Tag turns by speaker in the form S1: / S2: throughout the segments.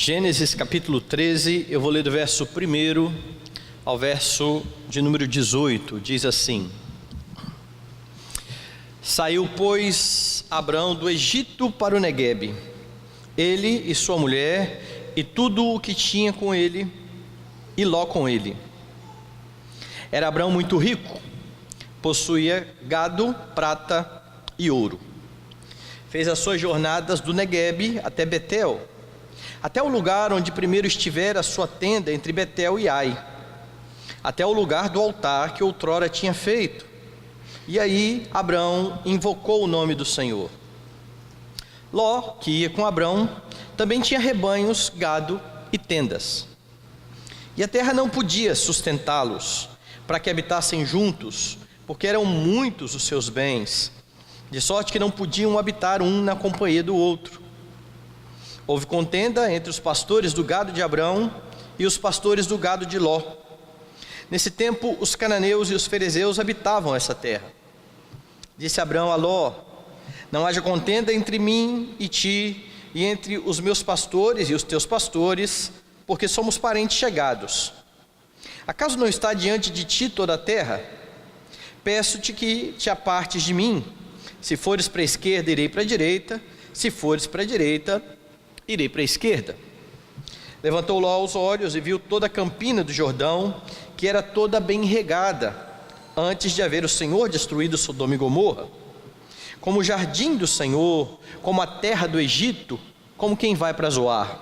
S1: Gênesis capítulo 13, eu vou ler do verso 1 ao verso de número 18, diz assim: Saiu, pois, Abrão do Egito para o Neguebe, ele e sua mulher, e tudo o que tinha com ele, e Ló com ele. Era Abrão muito rico, possuía gado, prata e ouro. Fez as suas jornadas do Neguebe até Betel, até o lugar onde primeiro estivera a sua tenda entre Betel e Ai, até o lugar do altar que outrora tinha feito. E aí Abrão invocou o nome do Senhor. Ló, que ia com Abrão, também tinha rebanhos, gado e tendas. E a terra não podia sustentá-los, para que habitassem juntos, porque eram muitos os seus bens, de sorte que não podiam habitar um na companhia do outro. Houve contenda entre os pastores do gado de Abrão e os pastores do gado de Ló. Nesse tempo, os cananeus e os ferezeus habitavam essa terra. Disse Abrão a Ló: não haja contenda entre mim e ti, e entre os meus pastores e os teus pastores, porque somos parentes chegados. Acaso não está diante de ti toda a terra? Peço-te que te apartes de mim. Se fores para a esquerda, irei para a direita. Se fores para a direita, irei para a esquerda. Levantou Ló os olhos e viu toda a campina do Jordão, que era toda bem regada, antes de haver o Senhor destruído Sodoma e Gomorra, como o jardim do Senhor, como a terra do Egito, como quem vai para Zoar.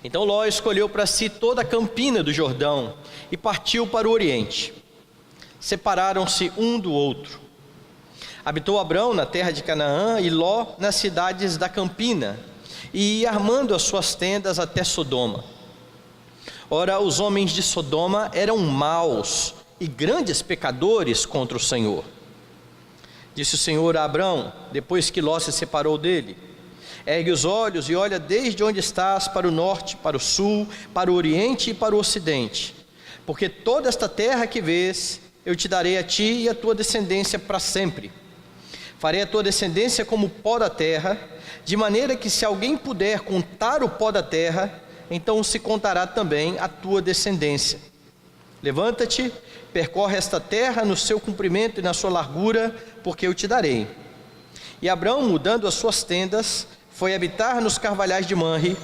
S1: Então Ló escolheu para si toda a campina do Jordão e partiu para o oriente. Separaram-se um do outro. Habitou Abrão na terra de Canaã e Ló nas cidades da campina, e ia armando as suas tendas até Sodoma. Ora, os homens de Sodoma eram maus e grandes pecadores contra o Senhor. Disse o Senhor a Abrão, depois que Ló se separou dele: ergue os olhos e olha desde onde estás para o norte, para o sul, para o oriente e para o ocidente, porque toda esta terra que vês, eu te darei a ti e a tua descendência para sempre. Farei a tua descendência como o pó da terra, de maneira que se alguém puder contar o pó da terra, então se contará também a tua descendência. Levanta-te, percorre esta terra no seu comprimento e na sua largura, porque eu te darei. E Abrão, mudando as suas tendas, foi habitar nos carvalhais de Manre,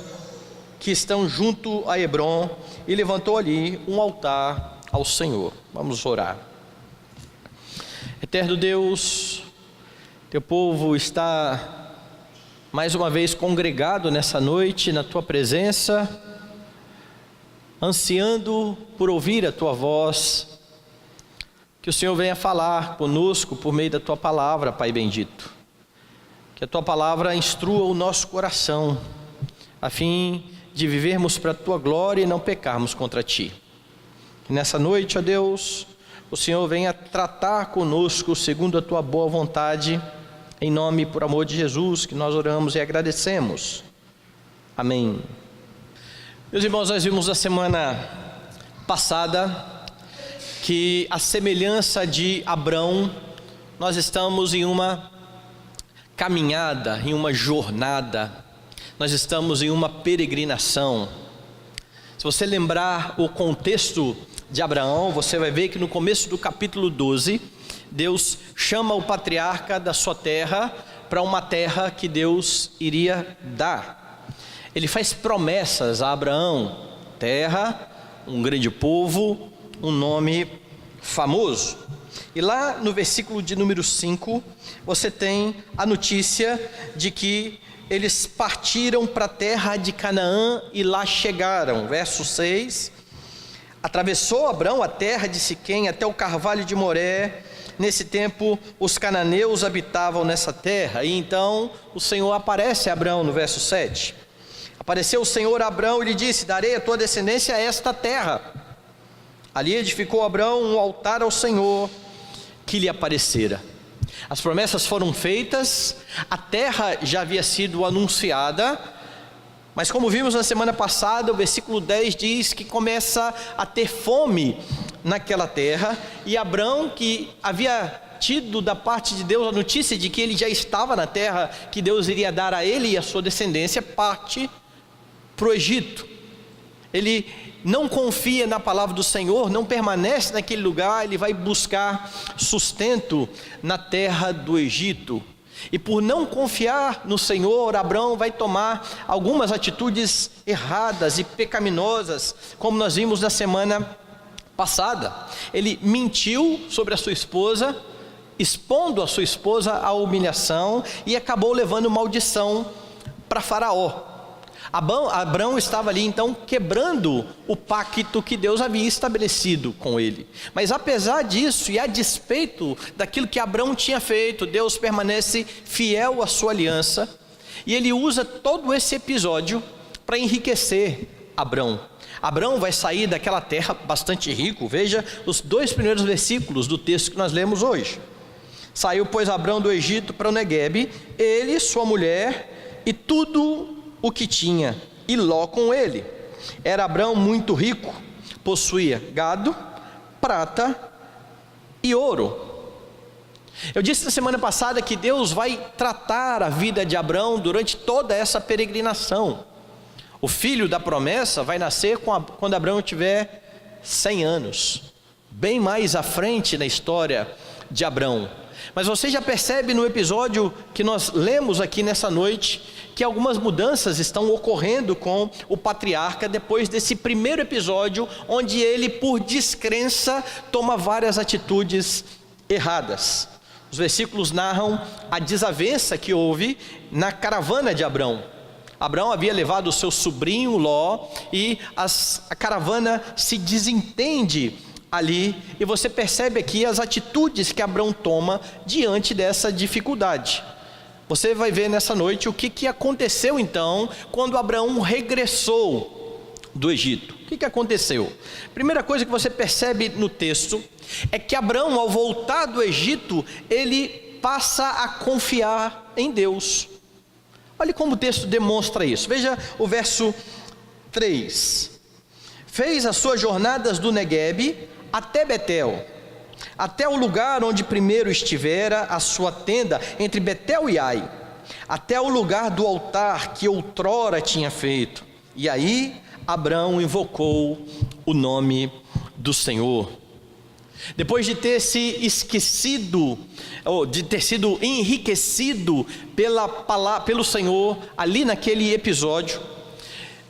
S1: que estão junto a Hebrom, e levantou ali um altar ao Senhor. Vamos orar. Eterno Deus, teu povo está mais uma vez congregado nessa noite na tua presença, ansiando por ouvir a tua voz. Que o Senhor venha falar conosco por meio da tua palavra, Pai bendito. Que a tua palavra instrua o nosso coração, a fim de vivermos para a tua glória e não pecarmos contra ti. Que nessa noite, ó Deus, o Senhor venha tratar conosco segundo a tua boa vontade, em nome e por amor de Jesus, que nós oramos e agradecemos. Amém. Meus irmãos, nós vimos na semana passada que a semelhança de Abrão, nós estamos em uma caminhada, em uma jornada, nós estamos em uma peregrinação. Se você lembrar o contexto de Abraão, você vai ver que no começo do capítulo 12, Deus chama o patriarca da sua terra para uma terra que Deus iria dar. Ele faz promessas a Abraão: terra, um grande povo, um nome famoso. E lá no versículo de número 5, você tem a notícia de que eles partiram para a terra de Canaã e lá chegaram. Verso 6: atravessou Abrão a terra de Siquém até o carvalho de Moré. Nesse tempo os cananeus habitavam nessa terra. E então o Senhor aparece a Abrão no verso 7. Apareceu o Senhor a Abrão e lhe disse: darei a tua descendência a esta terra. Ali edificou Abrão um altar ao Senhor que lhe aparecera. As promessas foram feitas, a terra já havia sido anunciada, mas como vimos na semana passada, o versículo 10 diz que começa a ter fome naquela terra, e Abrão, que havia tido da parte de Deus a notícia de que ele já estava na terra que Deus iria dar a ele e a sua descendência, parte para o Egito. Ele não confia na palavra do Senhor, não permanece naquele lugar, ele vai buscar sustento na terra do Egito. E por não confiar no Senhor, Abrão vai tomar algumas atitudes erradas e pecaminosas, como nós vimos na semana passada. Ele mentiu sobre a sua esposa, expondo a sua esposa à humilhação, e acabou levando maldição para Faraó. Abrão estava ali então quebrando o pacto que Deus havia estabelecido com ele. Mas apesar disso e a despeito daquilo que Abrão tinha feito, Deus permanece fiel à sua aliança, e ele usa todo esse episódio para enriquecer Abrão. Abrão vai sair daquela terra bastante rico. Veja os 2 primeiros versículos do texto que nós lemos hoje. Saiu, pois, Abrão do Egito para o Neguebe, ele, sua mulher e tudo o que tinha, e Ló com ele. Era Abrão muito rico, possuía gado, prata e ouro. Eu disse na semana passada que Deus vai tratar a vida de Abrão durante toda essa peregrinação. O filho da promessa vai nascer quando Abrão tiver 100 anos, bem mais à frente na história de Abrão. Mas você já percebe no episódio que nós lemos aqui nessa noite, que algumas mudanças estão ocorrendo com o patriarca depois desse primeiro episódio, onde ele, por descrença, toma várias atitudes erradas. Os versículos narram a desavença que houve na caravana de Abrão. Abrão havia levado o seu sobrinho Ló, e a caravana se desentende ali, e você percebe aqui as atitudes que Abrão toma diante dessa dificuldade. Você vai ver nessa noite o que aconteceu então quando Abraão regressou do Egito. O que aconteceu? Primeira coisa que você percebe no texto é que Abraão, ao voltar do Egito, ele passa a confiar em Deus. Olha como o texto demonstra isso. Veja o verso 3. Fez as suas jornadas do Neguebe até Betel, até o lugar onde primeiro estivera a sua tenda, entre Betel e Ai, até o lugar do altar que outrora tinha feito. E aí Abrão invocou o nome do Senhor. Depois de ter se esquecido, ou de ter sido enriquecido pelo Senhor ali naquele episódio,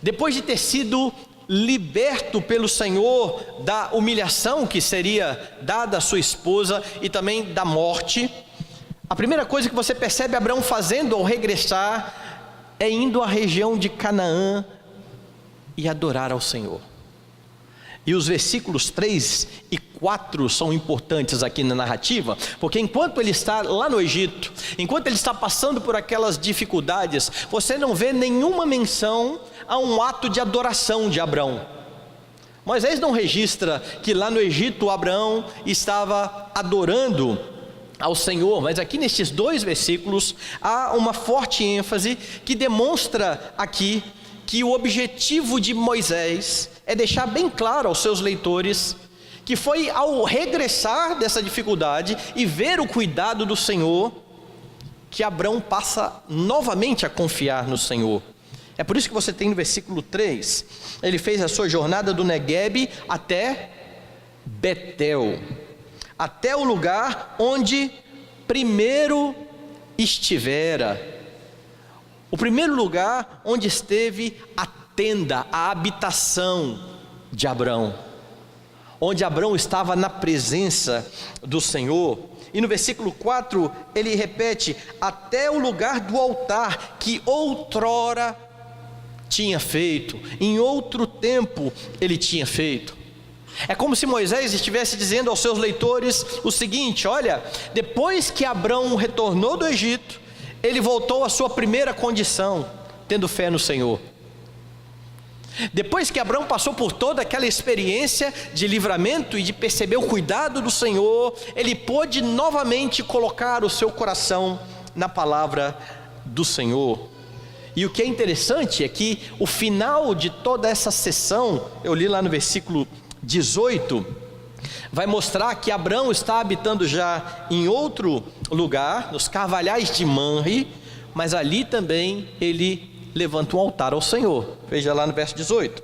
S1: depois de ter sido liberto pelo Senhor da humilhação que seria dada à sua esposa e também da morte, a primeira coisa que você percebe Abraão fazendo ao regressar é indo à região de Canaã e adorar ao Senhor. E os versículos 3 e 4 são importantes aqui na narrativa, porque enquanto ele está lá no Egito, enquanto ele está passando por aquelas dificuldades, você não vê nenhuma menção a um ato de adoração de Abrão. Moisés não registra que lá no Egito Abraão estava adorando ao Senhor, mas aqui nestes 2 versículos há uma forte ênfase que demonstra aqui que o objetivo de Moisés é deixar bem claro aos seus leitores que foi ao regressar dessa dificuldade e ver o cuidado do Senhor que Abrão passa novamente a confiar no Senhor. É por isso que você tem no versículo 3, ele fez a sua jornada do Neguebe até Betel, até o lugar onde primeiro estivera. O primeiro lugar onde esteve a tenda, a habitação de Abrão, onde Abrão estava na presença do Senhor. E no versículo 4 ele repete, até o lugar do altar que outrora tinha feito, em outro tempo ele tinha feito. É como se Moisés estivesse dizendo aos seus leitores o seguinte: olha, depois que Abrão retornou do Egito, ele voltou à sua primeira condição, tendo fé no Senhor. Depois que Abrão passou por toda aquela experiência de livramento e de perceber o cuidado do Senhor, ele pôde novamente colocar o seu coração na palavra do Senhor. E o que é interessante é que o final de toda essa sessão, eu li lá no versículo 18, vai mostrar que Abrão está habitando já em outro lugar, nos carvalhais de Manre, mas ali também ele levanta um altar ao Senhor. Veja lá no verso 18.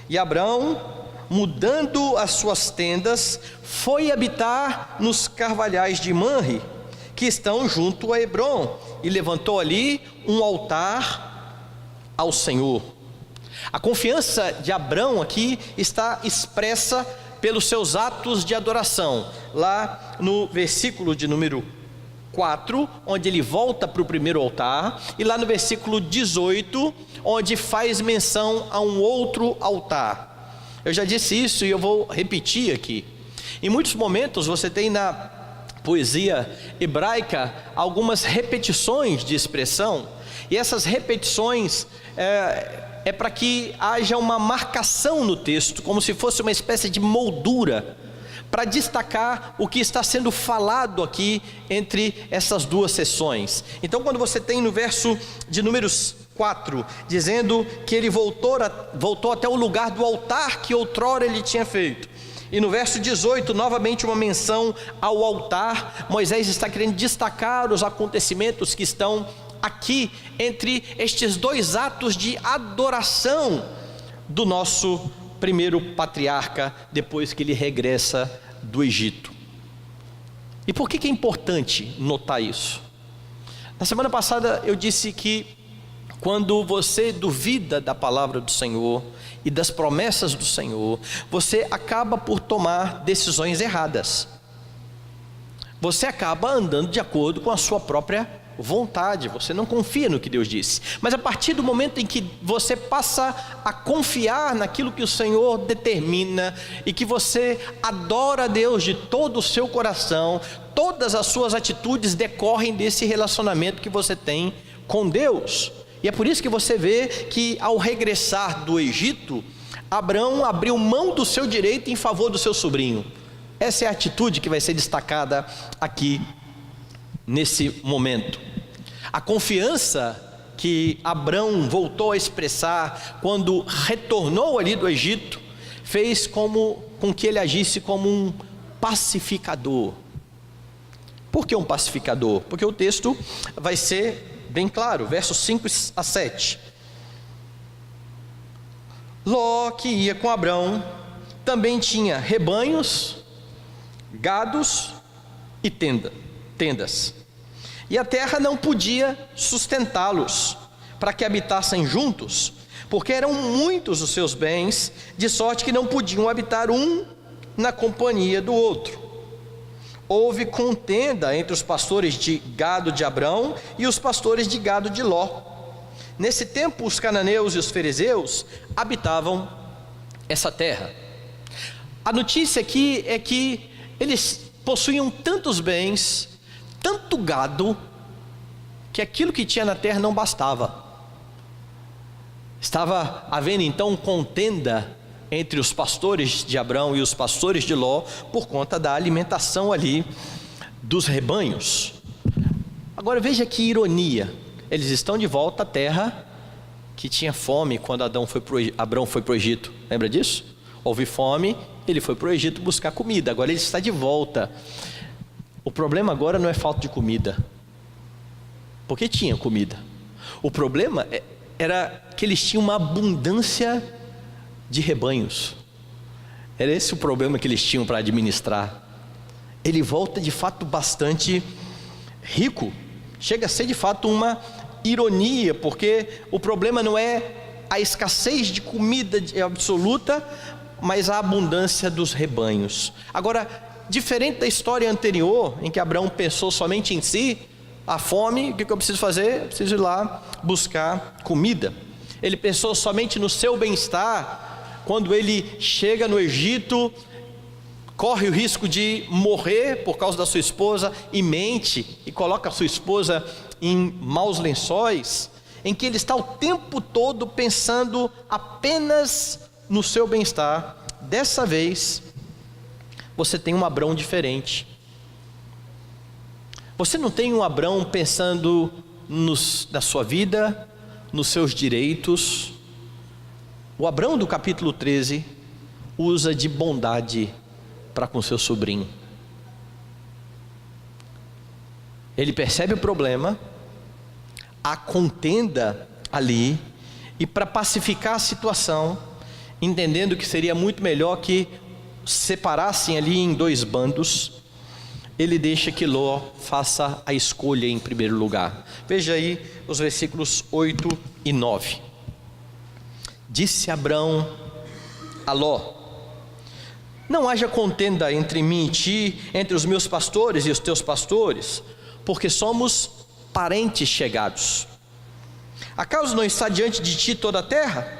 S1: E Abrão, mudando as suas tendas, foi habitar nos carvalhais de Manre, que estão junto a Hebrom, e levantou ali um altar ao Senhor. A confiança de Abrão aqui está expressa pelos seus atos de adoração. Lá no versículo de número 4, onde ele volta para o primeiro altar, e lá no versículo 18, onde faz menção a um outro altar. Eu já disse isso e eu vou repetir aqui. Em muitos momentos você tem na poesia hebraica algumas repetições de expressão, e essas repetições é para que haja uma marcação no texto, como se fosse uma espécie de moldura, para destacar o que está sendo falado aqui entre essas duas seções. Então, quando você tem no verso de números 4, dizendo que ele voltou até o lugar do altar que outrora ele tinha feito, e no verso 18, novamente uma menção ao altar, Moisés está querendo destacar os acontecimentos que estão aqui entre estes dois atos de adoração do nosso primeiro patriarca, depois que ele regressa do Egito. E por que é importante notar isso? Na semana passada eu disse que quando você duvida da palavra do Senhor e das promessas do Senhor, você acaba por tomar decisões erradas. Você acaba andando de acordo com a sua própria vontade, você não confia no que Deus disse. Mas a partir do momento em que você passa a confiar naquilo que o Senhor determina, e que você adora a Deus de todo o seu coração, todas as suas atitudes decorrem desse relacionamento que você tem com Deus. E é por isso que você vê que ao regressar do Egito, Abrão abriu mão do seu direito em favor do seu sobrinho. Essa é a atitude que vai ser destacada aqui nesse momento. A confiança que Abrão voltou a expressar quando retornou ali do Egito, fez com que ele agisse como um pacificador. Por que um pacificador? Porque o texto vai ser bem claro, versos 5 a 7. Ló, que ia com Abrão, também tinha rebanhos, gados e tendas. E a terra não podia sustentá-los, para que habitassem juntos, porque eram muitos os seus bens, de sorte que não podiam habitar um na companhia do outro. Houve contenda entre os pastores de gado de Abrão e os pastores de gado de Ló. Nesse tempo, os cananeus e os ferezeus habitavam essa terra. A notícia aqui é que eles possuíam tantos bens, tanto gado, que aquilo que tinha na terra não bastava. Estava havendo então contenda entre os pastores de Abrão e os pastores de Ló, por conta da alimentação ali dos rebanhos. Agora veja que ironia, eles estão de volta à terra que tinha fome quando Abrão foi para o Egito. Lembra disso? Houve fome, ele foi para o Egito buscar comida, agora ele está de volta. O problema agora não é falta de comida, porque tinha comida. O problema era que eles tinham uma abundância de rebanhos. Era esse o problema que eles tinham para administrar. Ele volta de fato bastante rico. Chega a ser de fato uma ironia, porque o problema não é a escassez de comida absoluta, mas a abundância dos rebanhos. Agora, diferente da história anterior, em que Abraão pensou somente em si, a fome, o que eu preciso fazer? Eu preciso ir lá buscar comida. Ele pensou somente no seu bem-estar. Quando ele chega no Egito, corre o risco de morrer por causa da sua esposa, e mente, e coloca a sua esposa em maus lençóis, em que ele está o tempo todo pensando apenas no seu bem-estar. Dessa vez, você tem um Abrão diferente. Você não tem um Abrão pensando na sua vida, nos seus direitos. O Abrão do capítulo 13 usa de bondade para com seu sobrinho. Ele percebe o problema, a contenda ali, e para pacificar a situação, entendendo que seria muito melhor que separassem ali em 2 bandos, ele deixa que Ló faça a escolha em primeiro lugar. Veja aí os versículos 8 e 9. Disse Abrão a Ló: não haja contenda entre mim e ti, entre os meus pastores e os teus pastores, porque somos parentes chegados. Acaso não está diante de ti toda a terra?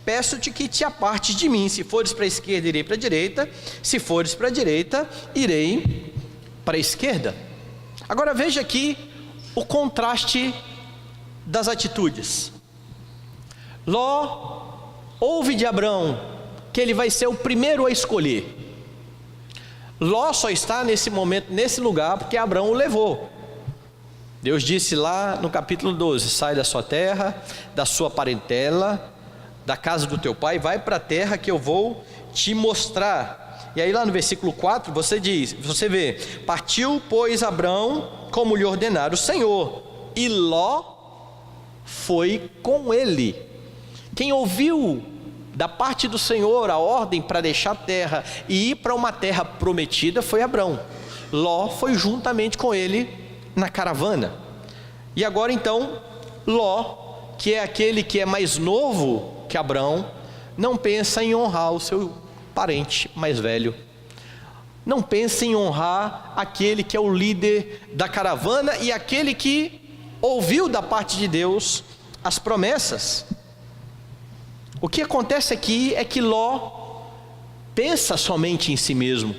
S1: Peço-te que te apartes de mim. Se fores para a esquerda, irei para a direita. Se fores para a direita, irei para a esquerda. Agora veja aqui o contraste das atitudes. Ló ouve de Abrão que ele vai ser o primeiro a escolher. Ló só está nesse momento, nesse lugar, porque Abrão o levou. Deus disse lá no capítulo 12: sai da sua terra, da sua parentela, da casa do teu pai, vai para a terra que eu vou te mostrar. E aí lá no versículo 4 você vê: partiu pois Abrão como lhe ordenara o Senhor, e Ló foi com ele. Quem ouviu da parte do Senhor a ordem para deixar a terra e ir para uma terra prometida foi Abrão. Ló foi juntamente com ele na caravana. E agora então Ló, que é aquele que é mais novo que Abrão, não pensa em honrar o seu parente mais velho, não pensa em honrar aquele que é o líder da caravana e aquele que ouviu da parte de Deus as promessas. O que acontece aqui é que Ló pensa somente em si mesmo,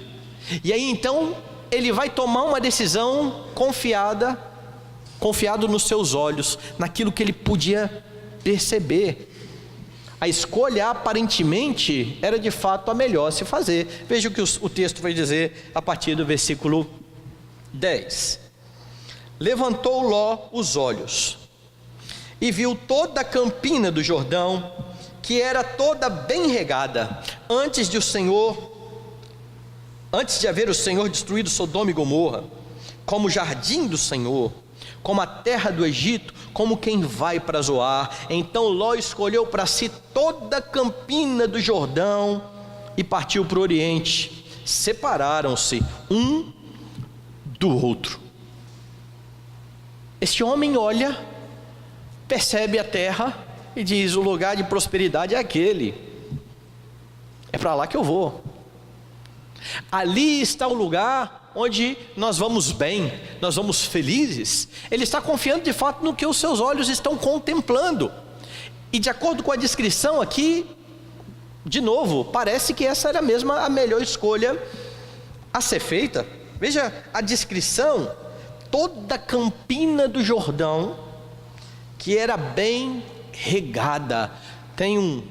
S1: e aí então ele vai tomar uma decisão confiado nos seus olhos, naquilo que ele podia perceber. A escolha aparentemente era de fato a melhor a se fazer. Veja o que o texto vai dizer a partir do versículo 10. Levantou Ló os olhos e viu toda a campina do Jordão, que era toda bem regada, antes de haver o Senhor destruído Sodoma e Gomorra, como o jardim do Senhor, como a terra do Egito, como quem vai para Zoar. Então Ló escolheu para si toda a campina do Jordão e partiu para o Oriente. Separaram-se um do outro. Este homem olha, percebe a terra e diz: o lugar de prosperidade é aquele, é para lá que eu vou. Ali está o lugar onde nós vamos bem, nós vamos felizes. Ele está confiando de fato no que os seus olhos estão contemplando. E de acordo com a descrição aqui, de novo, parece que essa era mesmo a melhor escolha a ser feita. Veja a descrição: toda a campina do Jordão, que era bem regada. Tem um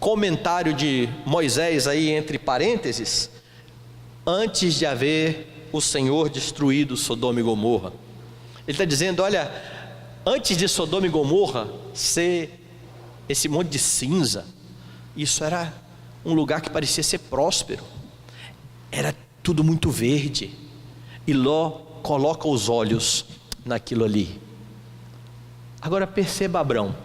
S1: comentário de Moisés aí entre parênteses: antes de haver o Senhor destruído Sodoma e Gomorra. Ele está dizendo: olha, antes de Sodoma e Gomorra ser esse monte de cinza, isso era um lugar que parecia ser próspero, era tudo muito verde. E Ló coloca os olhos naquilo ali. Agora perceba Abrão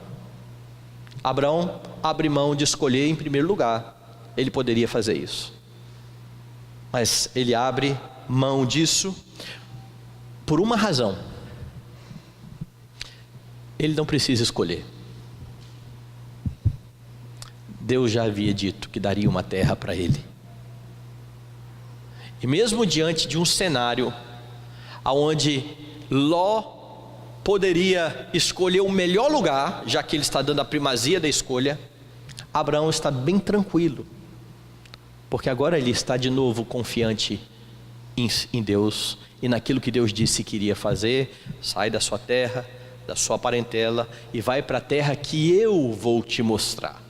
S1: abre mão de escolher em primeiro lugar. Ele poderia fazer isso, mas ele abre mão disso por uma razão: ele não precisa escolher. Deus já havia dito que daria uma terra para ele. E mesmo diante de um cenário onde Ló poderia escolher o melhor lugar, já que ele está dando a primazia da escolha, Abraão está bem tranquilo, porque agora ele está de novo confiante em Deus e naquilo que Deus disse que iria fazer. Sai da sua terra, da sua parentela, e vai para a terra que eu vou te mostrar.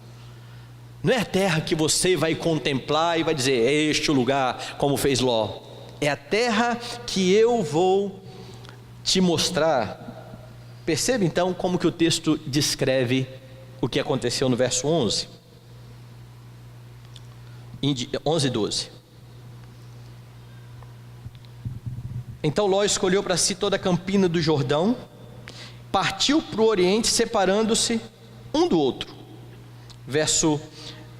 S1: Não é a terra que você vai contemplar e vai dizer: é este o lugar, como fez Ló. É a terra que eu vou te mostrar. Perceba então como que o texto descreve o que aconteceu no verso 11 e 12. Então Ló escolheu para si toda a campina do Jordão, partiu para o oriente, separando-se um do outro. Verso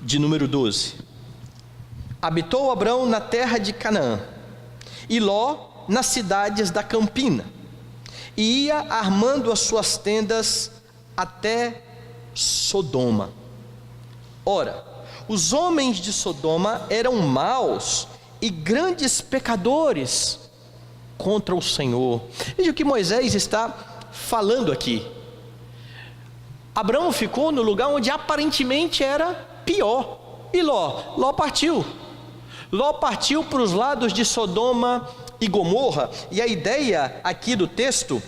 S1: de número 12. Habitou Abrão na terra de Canaã, e Ló nas cidades da campina, e ia armando as suas tendas até Sodoma. Ora, os homens de Sodoma eram maus e grandes pecadores contra o Senhor. Veja o que Moisés está falando aqui. Abrão ficou no lugar onde aparentemente era pior. E Ló partiu. Ló partiu para os lados de Sodoma e Gomorra. E a ideia aqui do texto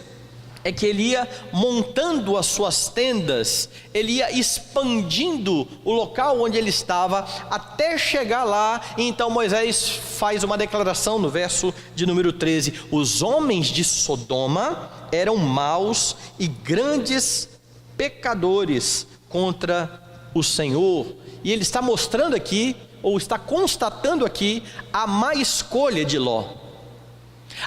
S1: é que ele ia montando as suas tendas, ele ia expandindo o local onde ele estava, até chegar lá. E então Moisés faz uma declaração no verso de número 13: os homens de Sodoma eram maus e grandes pecadores contra o Senhor. E ele está mostrando aqui, ou está constatando aqui, a má escolha de Ló.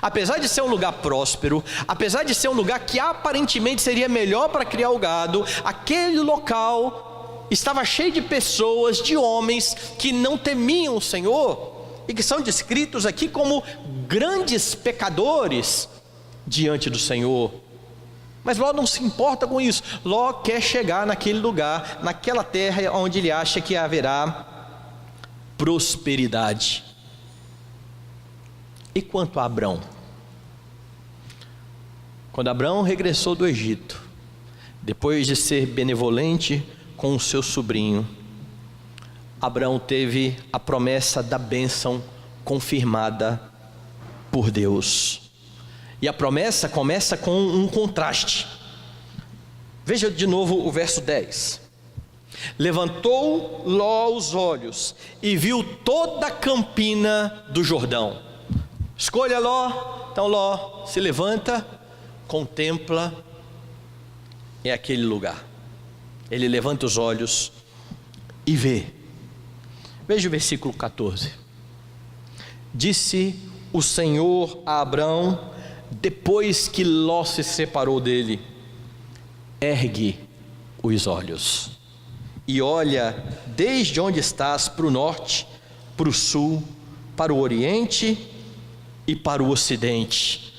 S1: Apesar de ser um lugar próspero, apesar de ser um lugar que aparentemente seria melhor para criar o gado, aquele local estava cheio de pessoas, de homens que não temiam o Senhor, e que são descritos aqui como grandes pecadores diante do Senhor. Mas Ló não se importa com isso. Ló quer chegar naquele lugar, naquela terra onde ele acha que haverá prosperidade. E quanto a Abrão? Quando Abrão regressou do Egito, depois de ser benevolente com o seu sobrinho, Abrão teve a promessa da bênção confirmada por Deus. E a promessa começa com um contraste. Veja de novo o verso 10. Levantou Ló os olhos e viu toda a campina do Jordão. Escolha Ló. Então Ló se levanta, contempla aquele lugar. Ele levanta os olhos e vê. Veja o versículo 14. Disse o Senhor a Abrão, depois que Ló se separou dele: ergue os olhos e olha desde onde estás para o norte, para o sul, para o oriente e para o ocidente.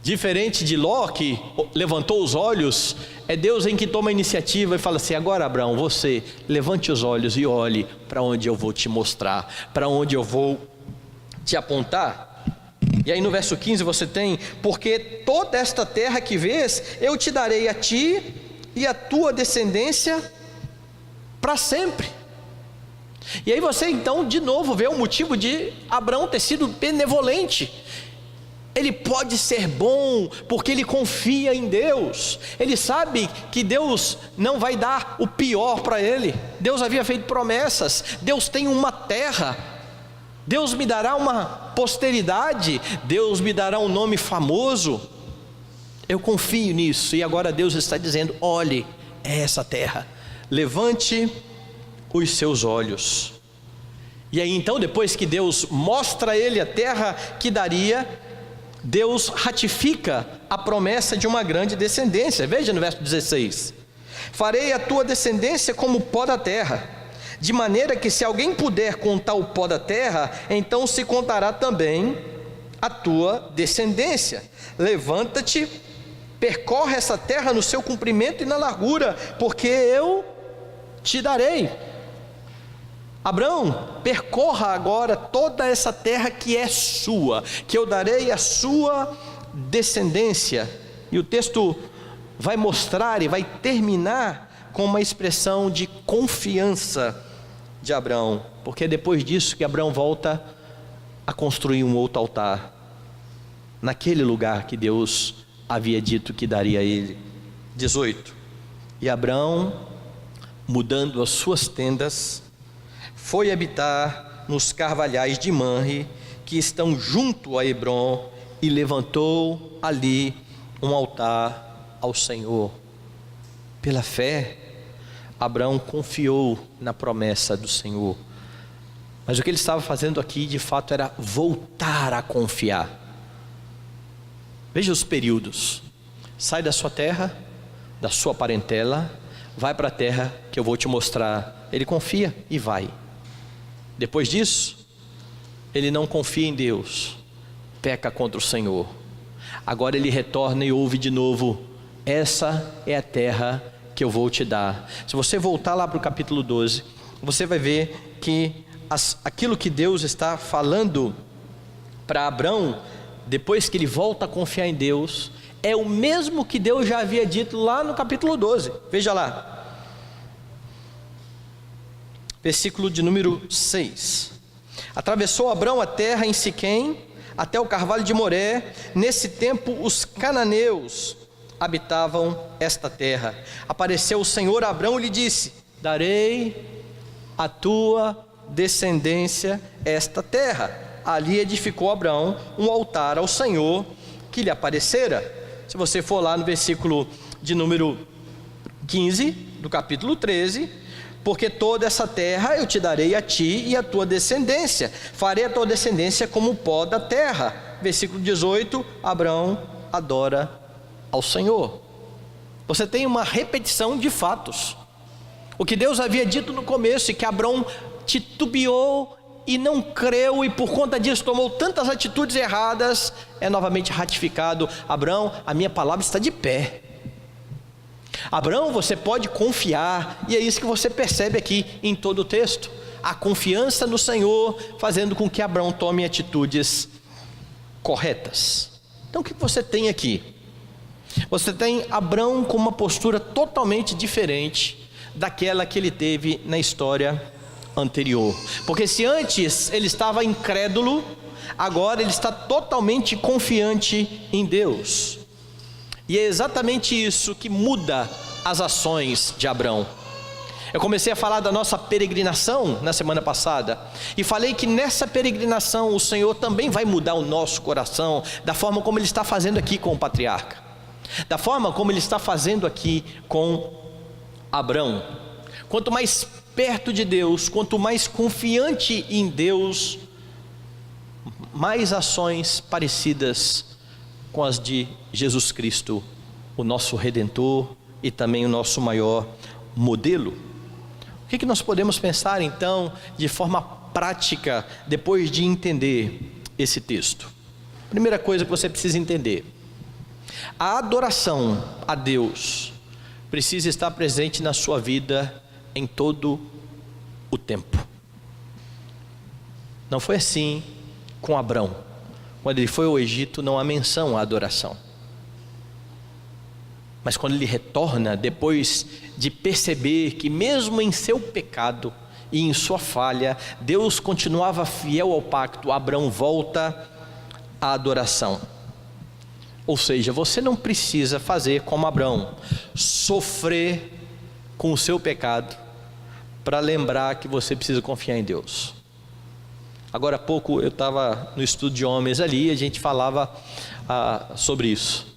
S1: Diferente de Ló, que levantou os olhos, é Deus em que toma a iniciativa e fala assim: agora Abrão, você levante os olhos e olhe para onde eu vou te mostrar, para onde eu vou te apontar. E aí no verso 15 você tem: porque toda esta terra que vês, eu te darei a ti e a tua descendência para sempre. E aí você então de novo vê o motivo de Abrão ter sido benevolente. Ele pode ser bom porque ele confia em Deus. Ele sabe que Deus não vai dar o pior para ele. Deus havia feito promessas. Deus tem uma terra. Deus me dará uma posteridade. Deus me dará um nome famoso. Eu confio nisso. E agora Deus está dizendo: olhe, é essa terra. Levante os seus olhos. E aí então, depois que Deus mostra a ele a terra que daria, Deus ratifica a promessa de uma grande descendência. Veja no verso 16: farei a tua descendência como o pó da terra, de maneira que se alguém puder contar o pó da terra, então se contará também a tua descendência. Levanta-te, percorre essa terra no seu comprimento e na largura, porque eu te darei. Abrão, percorra agora toda essa terra que é sua, que eu darei à sua descendência. E o texto vai mostrar e vai terminar com uma expressão de confiança de Abrão, porque é depois disso que Abrão volta a construir um outro altar, naquele lugar que Deus havia dito que daria a ele. 18. E Abrão, mudando as suas tendas, foi habitar nos carvalhais de Manre, que estão junto a Hebrom, e levantou ali um altar ao Senhor. Pela fé, Abrão confiou na promessa do Senhor. Mas o que ele estava fazendo aqui, de fato, era voltar a confiar. Veja os períodos. sai da sua terra, da sua parentela, vai para a terra que eu vou te mostrar. Ele confia e vai. Depois disso, ele não confia em Deus, peca contra o Senhor. Agora ele retorna e ouve de novo: essa é a terra que eu vou te dar. Se você voltar lá para o capítulo 12, você vai ver que aquilo que Deus está falando para Abrão, depois que ele volta a confiar em Deus, é o mesmo que Deus já havia dito lá no capítulo 12. Veja lá, versículo de número 6. Atravessou Abrão a terra em Siquém, até o carvalho de Moré. Nesse tempo os cananeus habitavam esta terra. Apareceu o Senhor a Abrão e lhe disse: darei à tua descendência esta terra. Ali edificou Abrão um altar ao Senhor que lhe aparecera. Se você for lá no versículo de número 15 do capítulo 13: porque toda essa terra eu te darei a ti e a tua descendência, farei a tua descendência como o pó da terra. Versículo 18: Abrão adora ao Senhor. Você tem uma repetição de fatos. O que Deus havia dito no começo, e que Abrão titubeou e não creu, e por conta disso tomou tantas atitudes erradas, é novamente ratificado. Abrão, a minha palavra está de pé. Abrão, você pode confiar. E é isso que você percebe aqui em todo o texto, a confiança no Senhor fazendo com que Abrão tome atitudes corretas. Então o que você tem aqui? Você tem Abrão com uma postura totalmente diferente daquela que ele teve na história anterior. Porque se antes ele estava incrédulo, agora ele está totalmente confiante em Deus. E é exatamente isso que muda as ações de Abrão. Eu comecei a falar da nossa peregrinação na semana passada, e falei que nessa peregrinação o Senhor também vai mudar o nosso coração, da forma como Ele está fazendo aqui com o patriarca, da forma como Ele está fazendo aqui com Abrão. Quanto mais perto de Deus, quanto mais confiante em Deus, mais ações parecidas com as de Jesus Cristo, o nosso Redentor e também o nosso maior modelo. O que nós podemos pensar então de forma prática depois de entender esse texto? Primeira coisa que você precisa entender: a adoração a Deus precisa estar presente na sua vida em todo o tempo. Não foi assim com Abrão. Quando ele foi ao Egito, não há menção à adoração. Mas quando ele retorna, depois de perceber que mesmo em seu pecado e em sua falha, Deus continuava fiel ao pacto, Abrão volta à adoração. Ou seja, você não precisa fazer como Abrão, sofrer com o seu pecado, para lembrar que você precisa confiar em Deus. Agora há pouco eu estava no estudo de homens ali, e a gente falava sobre isso.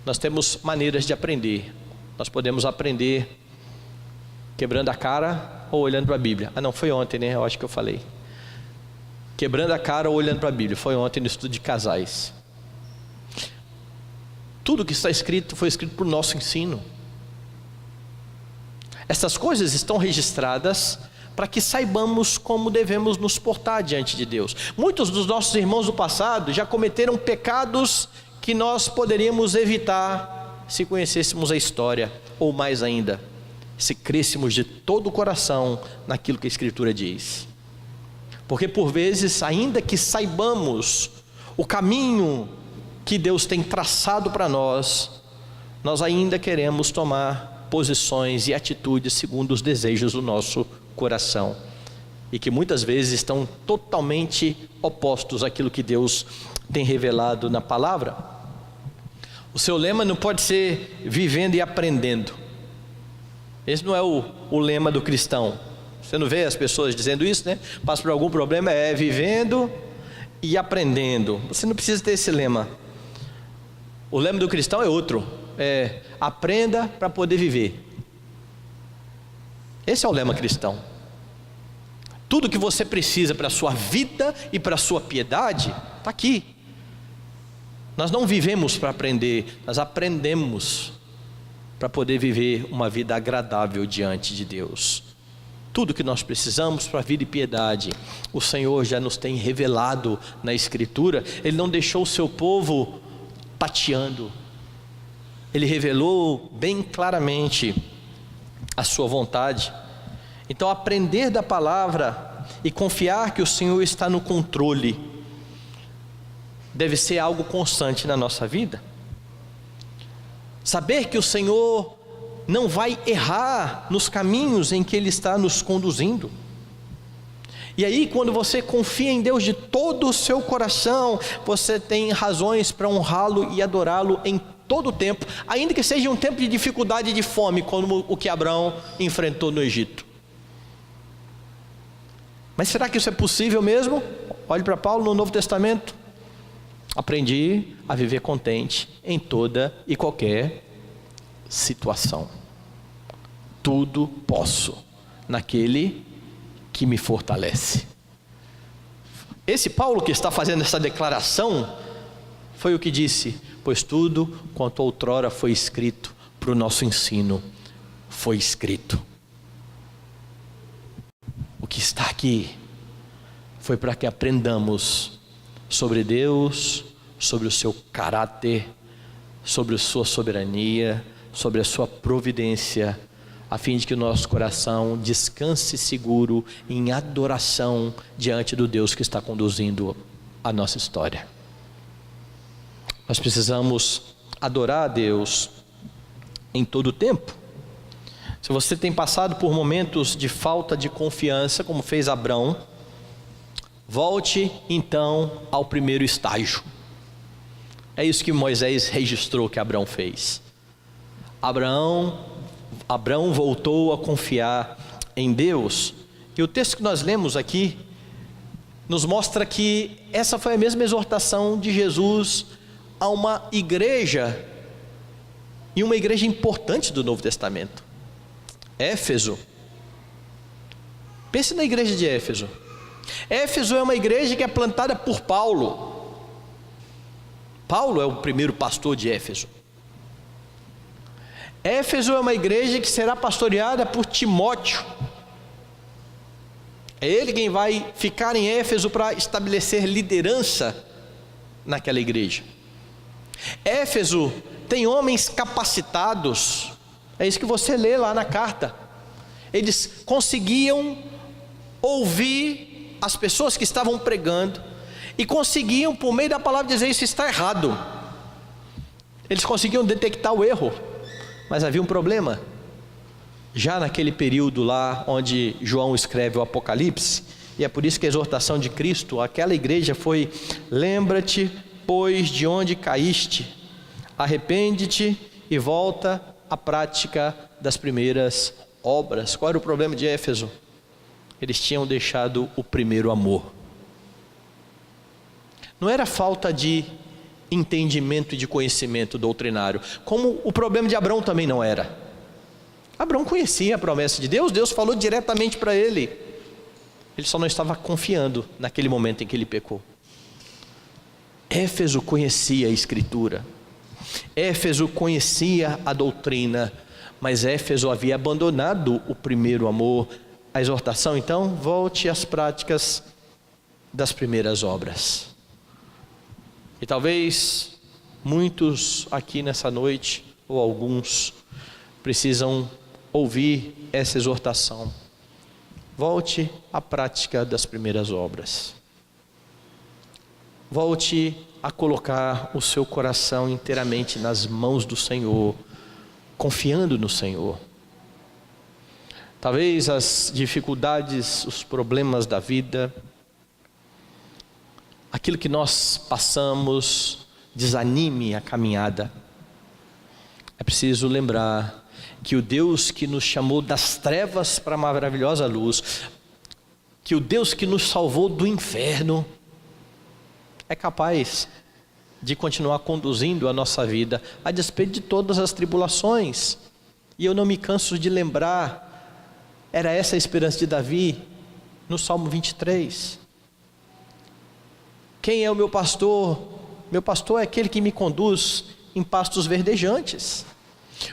S1: Nós temos maneiras de aprender. Nós podemos aprender quebrando a cara ou olhando para a Bíblia. Não, foi ontem, né? Eu acho que eu falei. Quebrando a cara ou olhando para a Bíblia. Foi ontem no estudo de casais. Tudo que está escrito foi escrito por nosso ensino. Essas coisas estão registradas para que saibamos como devemos nos portar diante de Deus. Muitos dos nossos irmãos do passado já cometeram pecados que nós poderíamos evitar se conhecêssemos a história, ou mais ainda, se crêssemos de todo o coração naquilo que a Escritura diz. Porque por vezes, ainda que saibamos o caminho que Deus tem traçado para nós, nós ainda queremos tomar posições e atitudes segundo os desejos do nosso coração, e que muitas vezes estão totalmente opostos àquilo que Deus tem revelado na palavra. O seu lema não pode ser vivendo e aprendendo. Esse não é o lema do cristão. Você não vê as pessoas dizendo isso, né? Passa por algum problema, é vivendo e aprendendo. Você não precisa ter esse lema. O lema do cristão é outro, é aprenda para poder viver. Esse é o lema cristão. Tudo que você precisa para a sua vida e para a sua piedade está aqui. Nós não vivemos para aprender, nós aprendemos para poder viver uma vida agradável diante de Deus. Tudo que nós precisamos para a vida e piedade, o Senhor já nos tem revelado na Escritura. Ele não deixou o seu povo tateando. Ele revelou bem claramente a sua vontade. Então, aprender da palavra e confiar que o Senhor está no controle deve ser algo constante na nossa vida. Saber que o Senhor não vai errar nos caminhos em que Ele está nos conduzindo. E aí, quando você confia em Deus de todo o seu coração, você tem razões para honrá-lo e adorá-lo em todo o tempo, ainda que seja um tempo de dificuldade e de fome, como o que Abraão enfrentou no Egito. Mas será que isso é possível mesmo? Olhe para Paulo no Novo Testamento. Aprendi a viver contente em toda e qualquer situação. Tudo posso naquele que me fortalece. Esse Paulo que está fazendo essa declaração foi o que disse: pois tudo quanto outrora foi escrito para o nosso ensino foi escrito. O que está aqui foi para que aprendamos sobre Deus, sobre o seu caráter, sobre a sua soberania, sobre a sua providência, a fim de que o nosso coração descanse seguro em adoração diante do Deus que está conduzindo a nossa história. Nós precisamos adorar a Deus em todo o tempo. Se você tem passado por momentos de falta de confiança, como fez Abrão, volte então ao primeiro estágio. É isso que Moisés registrou que Abrão fez. Abrão voltou a confiar em Deus. E o texto que nós lemos aqui nos mostra que essa foi a mesma exortação de Jesus a uma igreja, e uma igreja importante do Novo Testamento, Éfeso. Pense na igreja de Éfeso. Éfeso é uma igreja que é plantada por Paulo. Paulo é o primeiro pastor de Éfeso. Éfeso é uma igreja que será pastoreada por Timóteo. É ele quem vai ficar em Éfeso para estabelecer liderança naquela igreja. Éfeso tem homens capacitados. É isso que você lê lá na carta. Eles conseguiam ouvir as pessoas que estavam pregando e conseguiam, por meio da palavra, dizer: isso está errado. Eles conseguiam detectar o erro, mas havia um problema. Já naquele período lá onde João escreve o Apocalipse, e é por isso que a exortação de Cristo àquela igreja foi: lembra-te, pois, de onde caíste, arrepende-te e volta à prática das primeiras obras. Qual era o problema de Éfeso? Eles tinham deixado o primeiro amor. Não era falta de entendimento e de conhecimento doutrinário, como o problema de Abrão também não era. Abrão conhecia a promessa de Deus, Deus falou diretamente para ele. Ele só não estava confiando naquele momento em que ele pecou. Éfeso conhecia a Escritura, Éfeso conhecia a doutrina, mas Éfeso havia abandonado o primeiro amor. A exortação então: volte às práticas das primeiras obras. E talvez muitos aqui nessa noite, ou alguns, precisam ouvir essa exortação: volte à prática das primeiras obras. Volte a colocar o seu coração inteiramente nas mãos do Senhor, confiando no Senhor. Talvez as dificuldades, os problemas da vida, aquilo que nós passamos, desanime a caminhada. É preciso lembrar que o Deus que nos chamou das trevas para a maravilhosa luz, que o Deus que nos salvou do inferno, é capaz de continuar conduzindo a nossa vida, a despeito de todas as tribulações. E eu não me canso de lembrar, era essa a esperança de Davi, no Salmo 23. Quem é o meu pastor Meu pastor é aquele que me conduz em pastos verdejantes.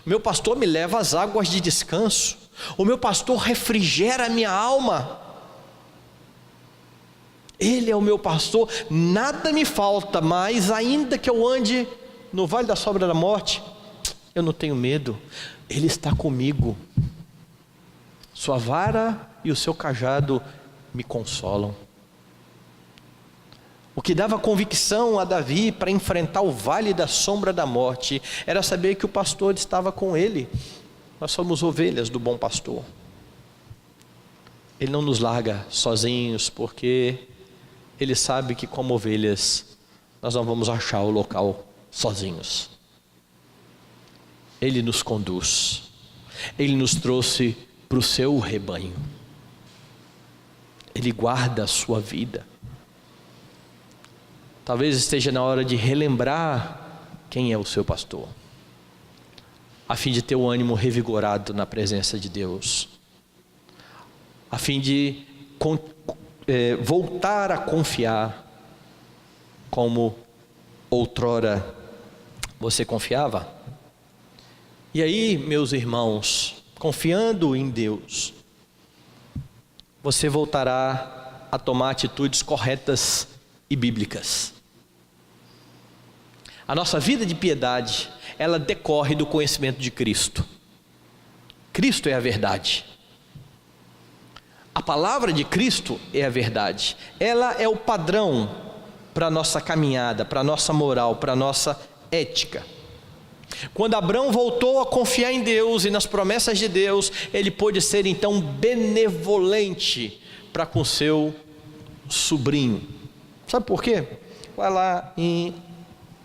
S1: O meu pastor me leva às águas de descanso. O meu pastor refrigera a minha alma. Ele é o meu pastor, nada me falta, mas ainda que eu ande no vale da sombra da morte, eu não tenho medo, Ele está comigo. Sua vara e o seu cajado me consolam. O que dava convicção a Davi para enfrentar o vale da sombra da morte, era saber que o pastor estava com ele. Nós somos ovelhas do bom pastor. Ele não nos larga sozinhos, porque Ele sabe que como ovelhas, nós não vamos achar o local sozinhos. Ele nos conduz. Ele nos trouxe para o seu rebanho. Ele guarda a sua vida. Talvez esteja na hora de relembrar quem é o seu pastor, a fim de ter o ânimo revigorado na presença de Deus, a fim de voltar a confiar como outrora você confiava. E aí, meus irmãos, confiando em Deus, você voltará a tomar atitudes corretas e bíblicas. A nossa vida de piedade, ela decorre do conhecimento de Cristo. Cristo é a verdade. A palavra de Cristo é a verdade. Ela é o padrão para a nossa caminhada, para a nossa moral, para a nossa ética. Quando Abraão voltou a confiar em Deus e nas promessas de Deus, ele pôde ser então benevolente para com seu sobrinho. Sabe por quê? Vai lá em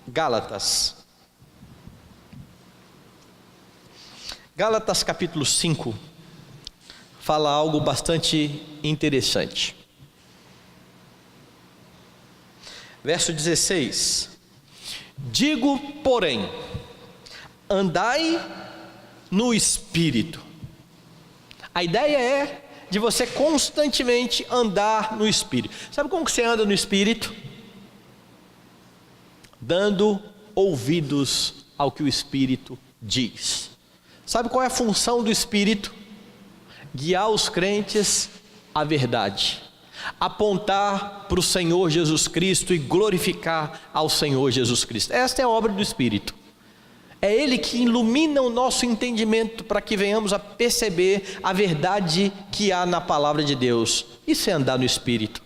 S1: Gálatas. Gálatas capítulo 5 fala algo bastante interessante. Verso 16: digo, porém, andai no Espírito. A ideia é de você constantemente andar no Espírito. Sabe como que você anda no Espírito? Dando ouvidos ao que o Espírito diz. Sabe qual é a função do Espírito? Guiar os crentes à verdade, apontar para o Senhor Jesus Cristo e glorificar ao Senhor Jesus Cristo. Esta é a obra do Espírito. É Ele que ilumina o nosso entendimento para que venhamos a perceber a verdade que há na palavra de Deus. Isso é andar no Espírito.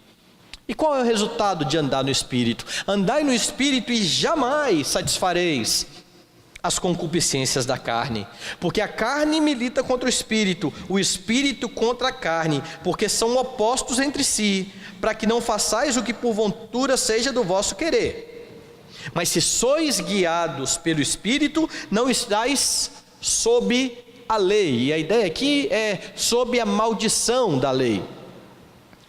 S1: E qual é o resultado de andar no Espírito? Andai no Espírito e jamais satisfareis as concupiscências da carne, porque a carne milita contra o Espírito contra a carne, porque são opostos entre si, para que não façais o que porventura seja do vosso querer. Mas se sois guiados pelo Espírito, não estáis sob a lei. E a ideia aqui é sob a maldição da lei.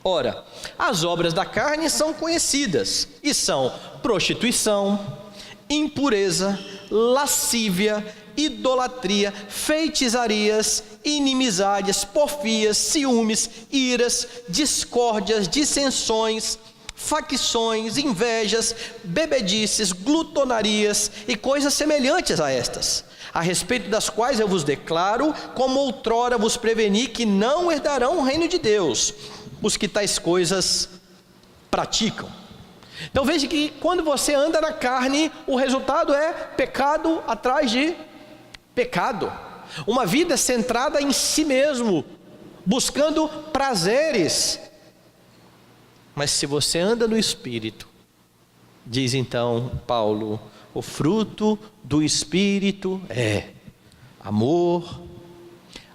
S1: Ora, as obras da carne são conhecidas, e são prostituição, impureza, lascívia, idolatria, feitiçarias, inimizades, porfias, ciúmes, iras, discórdias, dissensões, facções, invejas, bebedices, glutonarias e coisas semelhantes a estas, a respeito das quais eu vos declaro, como outrora vos preveni, que não herdarão o reino de Deus os que tais coisas praticam. Então veja que quando você anda na carne, o resultado é pecado atrás de pecado, uma vida centrada em si mesmo, buscando prazeres. Mas se você anda no Espírito, diz então Paulo, o fruto do Espírito é amor,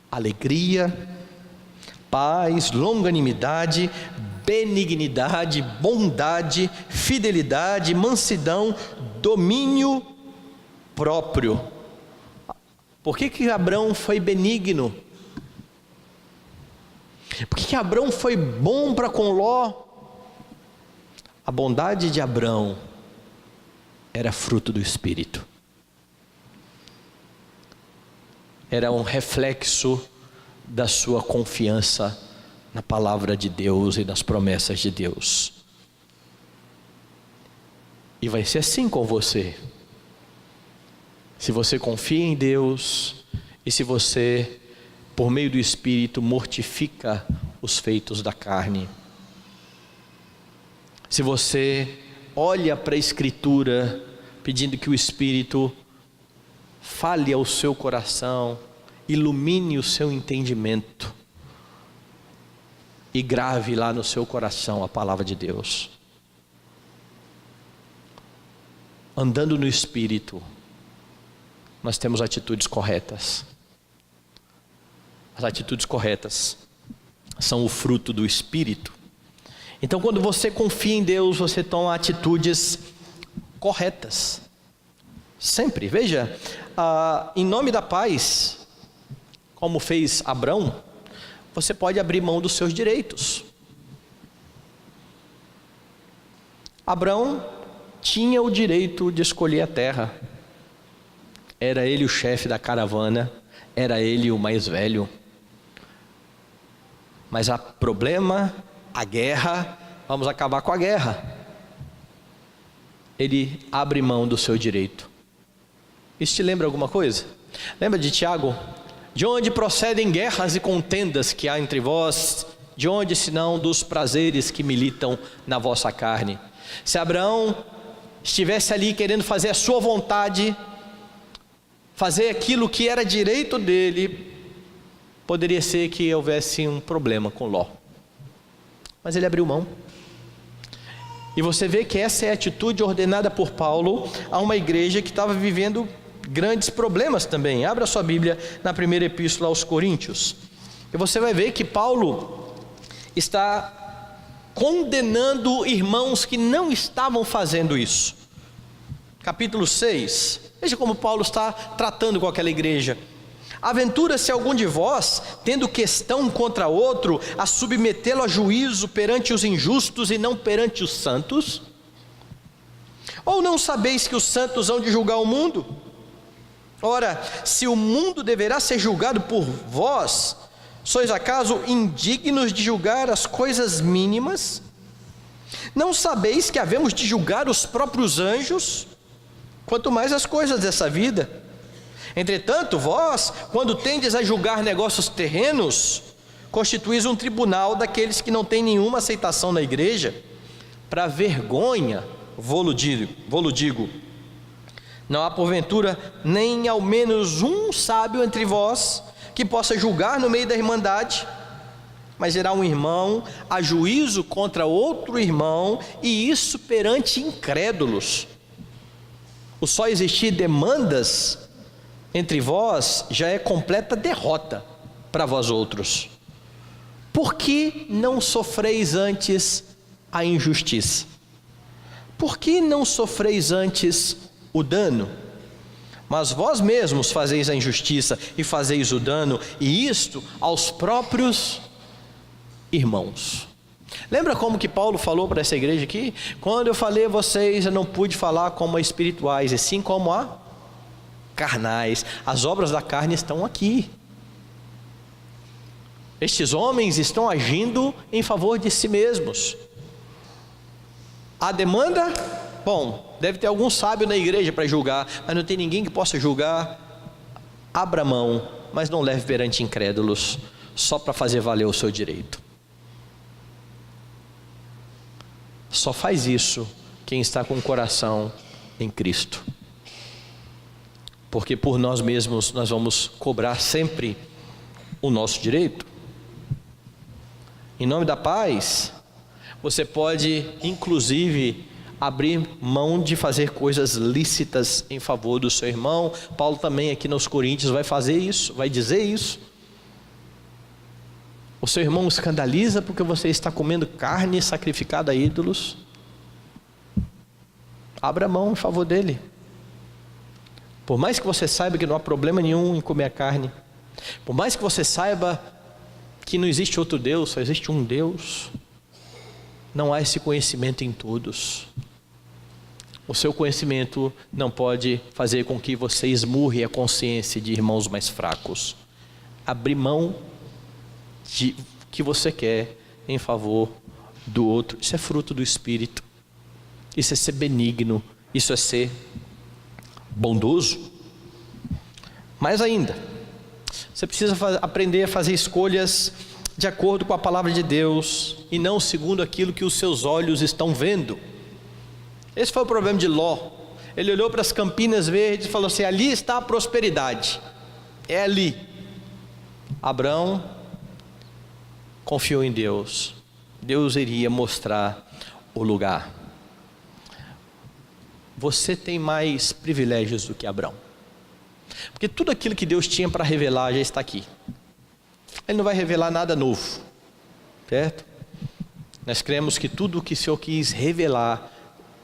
S1: alegria, paz, longanimidade, benignidade, bondade, fidelidade, mansidão, domínio próprio. Por que Abraão foi benigno? Por que Abraão foi bom para com Ló? A bondade de Abraão era fruto do Espírito. Era um reflexo da sua confiança na palavra de Deus e nas promessas de Deus. E vai ser assim com você. Se você confia em Deus e se você, por meio do Espírito, mortifica os feitos da carne. Se você olha para a Escritura pedindo que o Espírito fale ao seu coração, ilumine o seu entendimento e grave lá no seu coração a palavra de Deus. Andando no Espírito, nós temos atitudes corretas. As atitudes corretas são o fruto do Espírito. Então, quando você confia em Deus, você toma atitudes corretas. Sempre, veja, em nome da paz, como fez Abrão, você pode abrir mão dos seus direitos. Abrão tinha o direito de escolher a terra. Era ele o chefe da caravana, era ele o mais velho. Mas há problema, a guerra, vamos acabar com a guerra. Ele abre mão do seu direito. Isso te lembra alguma coisa? Lembra de Tiago? De onde procedem guerras e contendas que há entre vós? De onde, senão, dos prazeres que militam na vossa carne? Se Abraão estivesse ali querendo fazer a sua vontade, fazer aquilo que era direito dele, poderia ser que houvesse um problema com Ló. Mas ele abriu mão. E você vê que essa é a atitude ordenada por Paulo a uma igreja que estava vivendo grandes problemas também. Abra sua Bíblia na primeira epístola aos Coríntios. E você vai ver que Paulo está condenando irmãos que não estavam fazendo isso. Capítulo 6. Veja como Paulo está tratando com aquela igreja. Aventura-se algum de vós, tendo questão contra outro, a submetê-lo a juízo perante os injustos e não perante os santos? Ou não sabeis que os santos hão de julgar o mundo? Ora, se o mundo deverá ser julgado por vós, sois acaso indignos de julgar as coisas mínimas? Não sabeis que havemos de julgar os próprios anjos, quanto mais as coisas dessa vida? Entretanto, vós, quando tendes a julgar negócios terrenos, constituís um tribunal daqueles que não têm nenhuma aceitação na igreja. Para vergonha, vô-lo digo, não há porventura nem ao menos um sábio entre vós que possa julgar no meio da irmandade, mas será um irmão a juízo contra outro irmão, e isso perante incrédulos. O só existir demandas entre vós já é completa derrota para vós outros. Por que não sofreis antes a injustiça? Por que não sofreis antes o dano? Mas vós mesmos fazeis a injustiça e fazeis o dano, e isto aos próprios irmãos. Lembra como que Paulo falou para essa igreja aqui? Quando eu falei a vocês, eu não pude falar como a espirituais, e sim como a carnais. As obras da carne estão aqui. Estes homens estão agindo em favor de si mesmos. A demanda, bom, deve ter algum sábio na igreja para julgar, mas não tem ninguém que possa julgar. Abra mão, mas não leve perante incrédulos, só para fazer valer o seu direito. Só faz isso quem está com o coração em Cristo. Porque por nós mesmos nós vamos cobrar sempre o nosso direito. Em nome da paz, você pode inclusive abrir mão de fazer coisas lícitas em favor do seu irmão. Paulo também aqui nos Coríntios vai fazer isso, vai dizer isso. O seu irmão escandaliza porque você está comendo carne sacrificada a ídolos. Abra mão em favor dele. Por mais que você saiba que não há problema nenhum em comer a carne, por mais que você saiba que não existe outro Deus, só existe um Deus, não há esse conhecimento em todos. O seu conhecimento não pode fazer com que você esmurre a consciência de irmãos mais fracos. Abrir mão de que você quer em favor do outro, isso é fruto do Espírito. isso é ser benigno, isso é ser bondoso. Mais ainda, você precisa aprender a fazer escolhas de acordo com a palavra de Deus e não segundo aquilo que os seus olhos estão vendo. Esse foi o problema de Ló. Ele olhou para as Campinas Verdes e falou assim: ali está a prosperidade, é ali. Abrão confiou em Deus, Deus iria mostrar o lugar. Você tem mais privilégios do que Abrão, porque tudo aquilo que Deus tinha para revelar já está aqui. Ele não vai revelar nada novo, certo? Nós cremos que tudo o que o Senhor quis revelar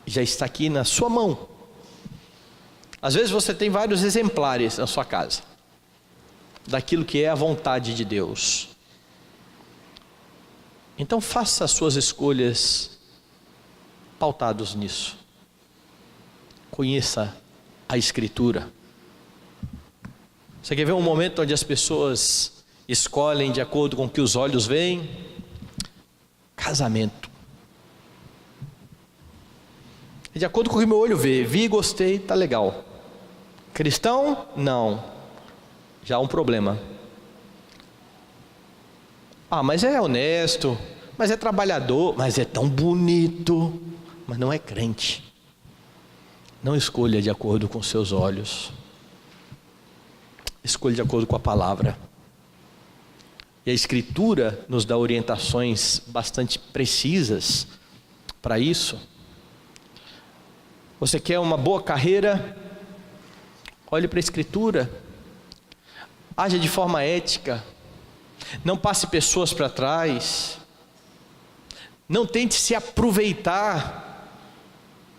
S1: já está aqui na sua mão. Às vezes você tem vários exemplares na sua casa daquilo que é a vontade de Deus. Então faça as suas escolhas pautados nisso. Conheça a Escritura. Você quer ver um momento onde as pessoas escolhem de acordo com o que os olhos veem? Casamento. De acordo com o que meu olho vê, vi, gostei, tá legal. Cristão? Não. Já há um problema. Mas é honesto, mas é trabalhador, mas é tão bonito, mas não é crente. Não escolha de acordo com seus olhos, escolha de acordo com a palavra. E a Escritura nos dá orientações bastante precisas para isso. Você quer uma boa carreira? Olhe para a Escritura. Haja de forma ética. Não passe pessoas para trás. Não tente se aproveitar.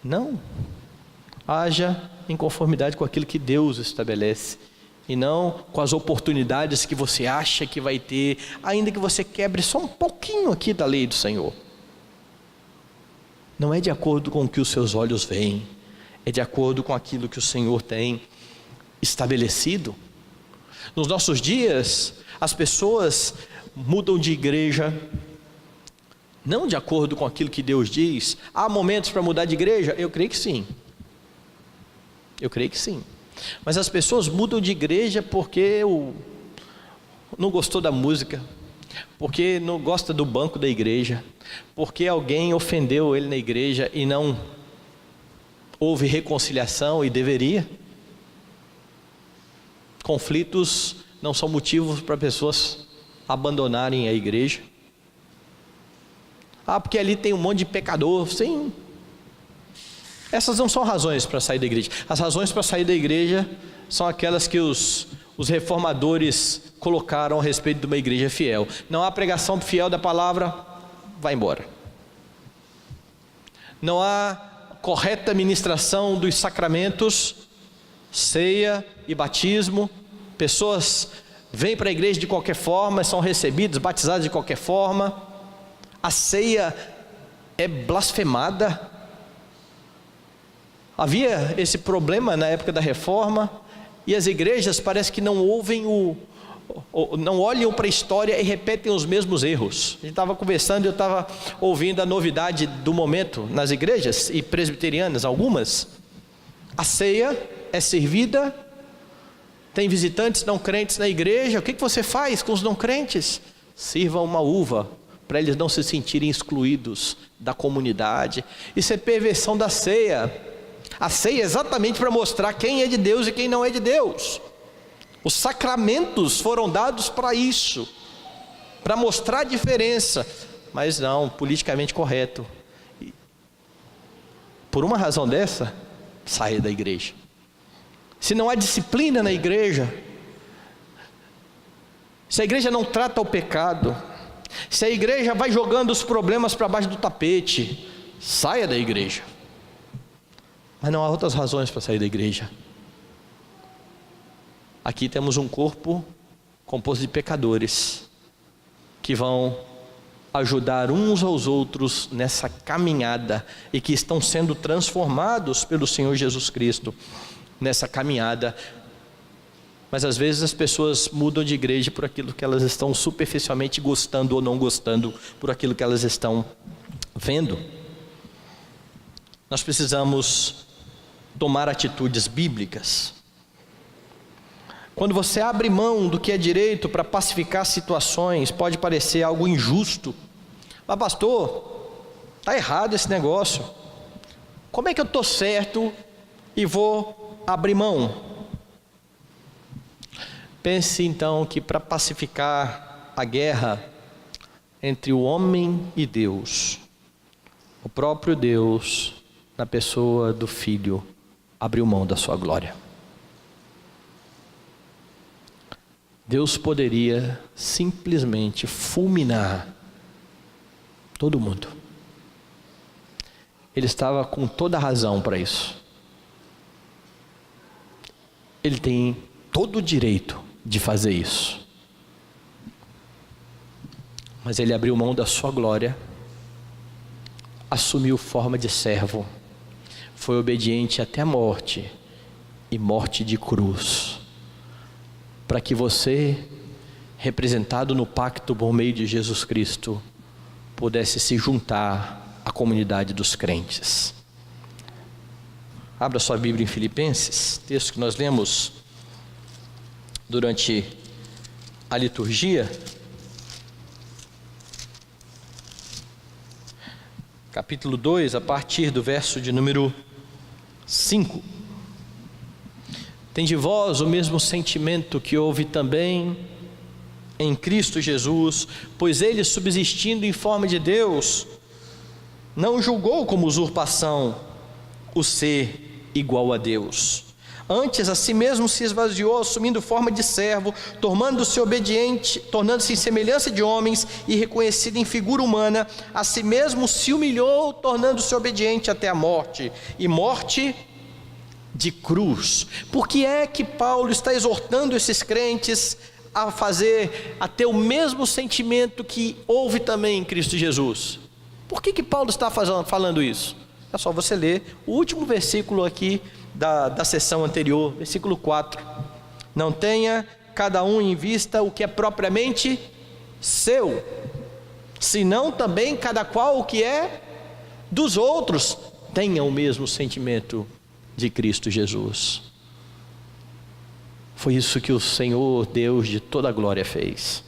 S1: Não. Haja em conformidade com aquilo que Deus estabelece, e não com as oportunidades que você acha que vai ter, ainda que você quebre só um pouquinho aqui da lei do Senhor. Não é de acordo com o que os seus olhos veem, é de acordo com aquilo que o Senhor tem estabelecido. Nos nossos dias, as pessoas mudam de igreja, não de acordo com aquilo que Deus diz. Há momentos para mudar de igreja? Eu creio que sim. Eu creio que sim. Mas as pessoas mudam de igreja porque não gostou da música, porque não gosta do banco da igreja, porque alguém ofendeu ele na igreja e não houve reconciliação, e deveria. Conflitos não são motivos para pessoas abandonarem a igreja. Porque ali tem um monte de pecador. Sim. Essas não são razões para sair da igreja. As razões para sair da igreja são aquelas que os reformadores colocaram a respeito de uma igreja fiel. Não há pregação fiel da palavra, vai embora. Não há correta ministração dos sacramentos, ceia e batismo. Pessoas vêm para a igreja de qualquer forma, são recebidas, batizadas de qualquer forma. A ceia é blasfemada. Havia esse problema na época da reforma, e as igrejas parece que não ouvem não olham para a história e repetem os mesmos erros. A gente estava conversando e eu estava ouvindo a novidade do momento nas igrejas, e presbiterianas algumas. A ceia é servida, tem visitantes não crentes na igreja. O que você faz com os não crentes? Sirva uma uva, para eles não se sentirem excluídos da comunidade. Isso é perversão da ceia. A ceia é exatamente para mostrar quem é de Deus e quem não é de Deus. Os sacramentos foram dados para isso, para mostrar a diferença, mas não politicamente correto. Por uma razão dessa, saia da igreja. Se não há disciplina na igreja, se a igreja não trata o pecado, se a igreja vai jogando os problemas para baixo do tapete, saia da igreja. Mas não há outras razões para sair da igreja. Aqui temos um corpo composto de pecadores, que vão ajudar uns aos outros nessa caminhada, e que estão sendo transformados pelo Senhor Jesus Cristo nessa caminhada. Mas às vezes as pessoas mudam de igreja por aquilo que elas estão superficialmente gostando ou não gostando, por aquilo que elas estão vendo. nós precisamos tomar atitudes bíblicas. Quando você abre mão do que é direito para pacificar situações, pode parecer algo injusto. Mas pastor, está errado esse negócio. Como é que eu estou certo e vou abrir mão? Pense então que para pacificar a guerra entre o homem e Deus, o próprio Deus, na pessoa do Filho, abriu mão da sua glória. Deus poderia simplesmente fulminar todo mundo. Ele estava com toda a razão para isso. Ele tem todo o direito de fazer isso. Mas ele abriu mão da sua glória, assumiu forma de servo, foi obediente até a morte, e morte de cruz, para que você, representado no pacto por meio de Jesus Cristo, pudesse se juntar à comunidade dos crentes. Abra sua Bíblia em Filipenses, texto que nós lemos durante a liturgia, capítulo 2, a partir do verso de número 5. Tende vós o mesmo sentimento que houve também em Cristo Jesus, pois ele, subsistindo em forma de Deus, não julgou como usurpação o ser igual a Deus. Antes, a si mesmo se esvaziou, assumindo forma de servo, tornando-se obediente, tornando-se em semelhança de homens e reconhecido em figura humana. A si mesmo se humilhou, tornando-se obediente até a morte, e morte de cruz. Por que é que Paulo está exortando esses crentes a ter o mesmo sentimento que houve também em Cristo Jesus? Por que Paulo está falando isso? É só você ler o último versículo aqui da sessão anterior, versículo 4. Não tenha cada um em vista o que é propriamente seu, senão também cada qual o que é dos outros. Tenha o mesmo sentimento de Cristo Jesus. Foi isso que o Senhor Deus de toda a glória fez.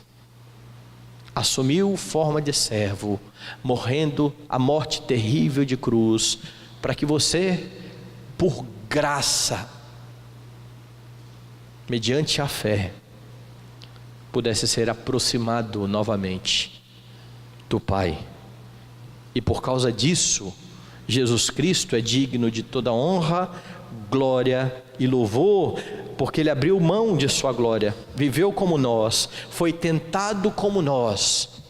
S1: Assumiu forma de servo, morrendo a morte terrível de cruz, para que você, por graça, mediante a fé, pudesse ser aproximado novamente do Pai. E por causa disso, Jesus Cristo é digno de toda honra, glória e louvor, porque ele abriu mão de sua glória, viveu como nós, foi tentado como nós,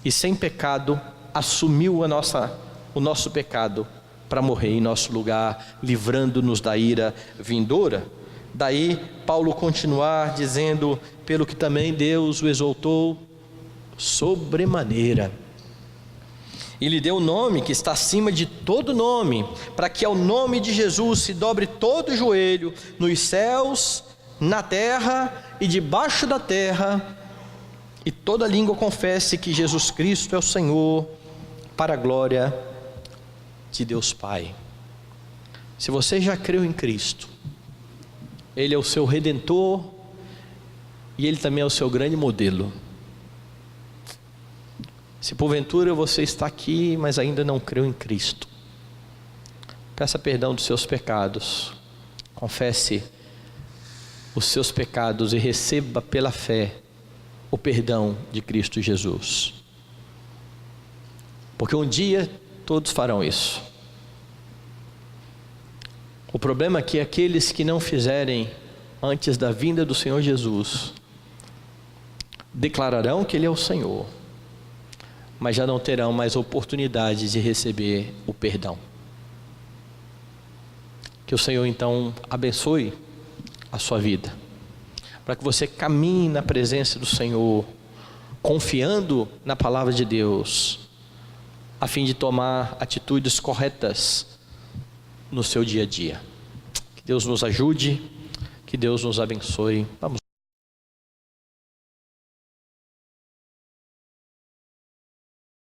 S1: e sem pecado assumiu o nosso pecado para morrer em nosso lugar, livrando-nos da ira vindoura. Daí Paulo continuar dizendo: pelo que também Deus o exaltou sobremaneira, e lhe deu o nome que está acima de todo nome, para que ao nome de Jesus se dobre todo o joelho, nos céus, na terra e debaixo da terra, e toda língua confesse que Jesus Cristo é o Senhor, para a glória de Deus Pai. Se você já creu em Cristo, Ele é o seu Redentor, e Ele também é o seu grande modelo. Se porventura você está aqui, mas ainda não creu em Cristo, peça perdão dos seus pecados, confesse os seus pecados e receba pela fé o perdão de Cristo Jesus, porque um dia todos farão isso. O problema é que aqueles que não fizerem antes da vinda do Senhor Jesus, declararão que Ele é o Senhor, mas já não terão mais oportunidade de receber o perdão. Que o Senhor então abençoe a sua vida, para que você caminhe na presença do Senhor, confiando na palavra de Deus, a fim de tomar atitudes corretas no seu dia a dia. Que Deus nos ajude, que Deus nos abençoe. Vamos